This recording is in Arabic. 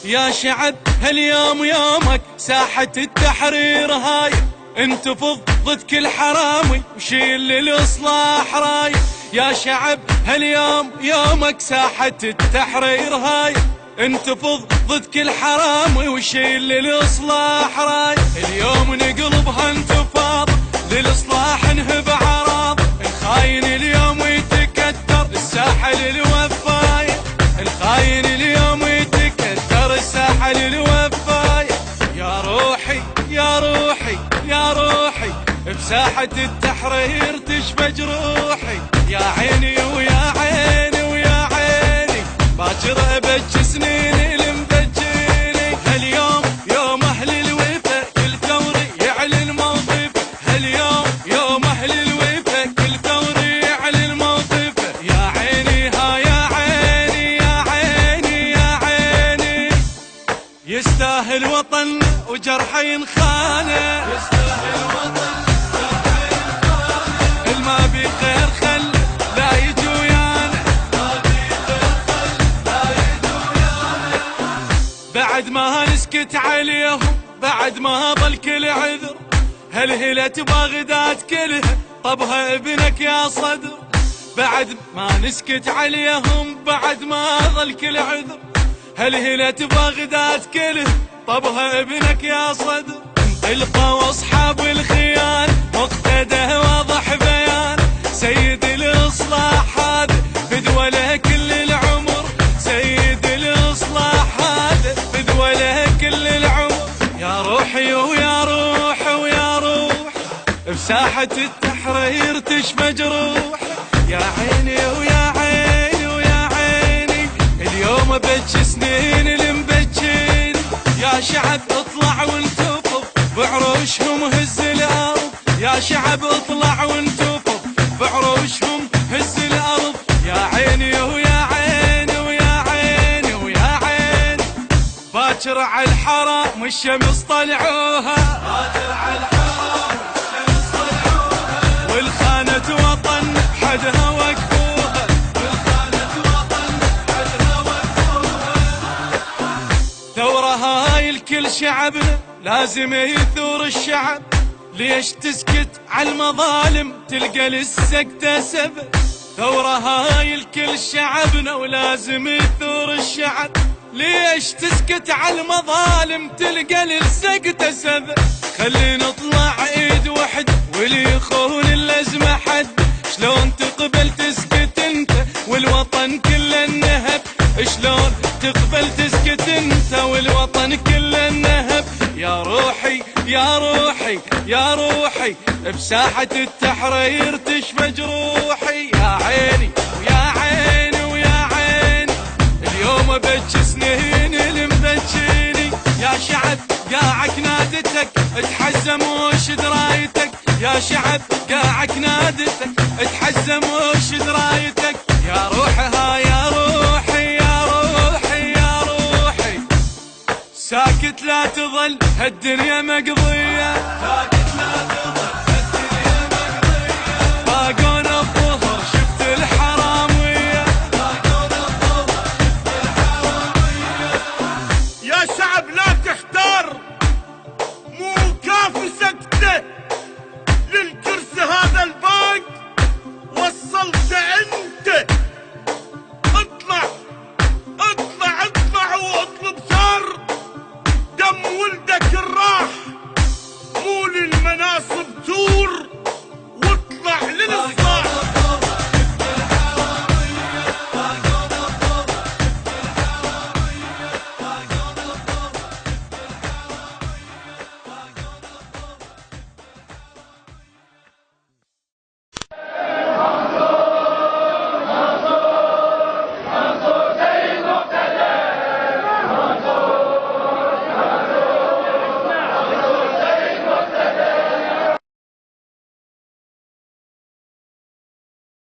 يا شعب هاليوم يومك، ساحة التحرير هاي انتفض ضد كل حرامي وشيل للإصلاح راي. يا شعب هاليوم يومك، ساحة التحرير هاي انتفض ضد كل حرامي وشيل للإصلاح راي. اليوم نقلبها انتفاض للإصلاح، نهب عراض الخاين اليوم يتكتر الساحة للوفاية. الخاين اليوم يتكتر الساحة للوفاية. يا روحي يا روحي يا روحي، بساحة التحرير تشفى جروحي. يا عيني ويا عيني ويا عيني، باكر ابج سنيني المبجيني. هاليوم يوم اهل الوفا، كل ثوري يعلن موقفه. هاليوم يوم اهل الوفا، كل ثوري يعلن موقفه. يا عيني ها يا عيني يا عيني يا عيني، يستاهل وطن وجرحه ينخانه. يستاهل وطن وجرحه ينخانه. الما بخير خل لا يجي ويانا، ما بخير خل لا يجي ويانا. بعد ما نسكت عليهم، بعد ما ظل كل عذر، هلهلة بغداد كلها طبها ابنك يا صدر. بعد ما نسكت عليهم، بعد ما ظل كل عذر، هلهلة بغداد كلها طبها ابنك يا صدر. انطلقوا اصحاب الخيال، مقتدى واضح بيان، سيد الاصلاح هذا فدوى له كل العمر. سيد الاصلاح هذا فدوى له كل العمر. يا روحي ويا روح ويا روح، بساحة التحرير تشفى جروح. يا عيني ويا عيني ويا عيني، اليوم بج سنين المبجين. يا شعب اطلع وانتفض بعروشهم هز الارض. يا شعب اطلع وانتفض بعروشهم هز الارض. يا عيني ويا عيني ويا عيني ويا عيني، باكر على الحرام الشمس طلعوها. باكر على الحرام الشمس طلعوها، والخانة وطن حدها وقفوها. والخانة وطن حدها وقفوها. ثورة هاي الكل شعبنا لازم يثور الشعب. ليش تسكت على المظالم تلقى للسكتة سبب. ثورة هاي الكل شعبنا ولازم يثور الشعب. ليش تسكت على المظالم تلقى للسكتة سبب. خلي نطلع ايد وحد واللي يخون اللزمة حد. شلون تقبل تسكت انت والوطن كله النهب. شلون تقبل تسكت انت والوطن كله النهب. يا روحي يا روحي يا روحي، بساحة التحرير تشفى جروحي. يا عيني ويا عيني ويا عيني، اليوم بج سنين المبجيني. يا شعب قاعك نادتك اتحزم وش درايتك. يا شعب قاعك نادتك اتحزم وش درايتك. يا روحها يا روحي يا روحي يا روحي، ساكت لا تظل هالدنيا مقضية.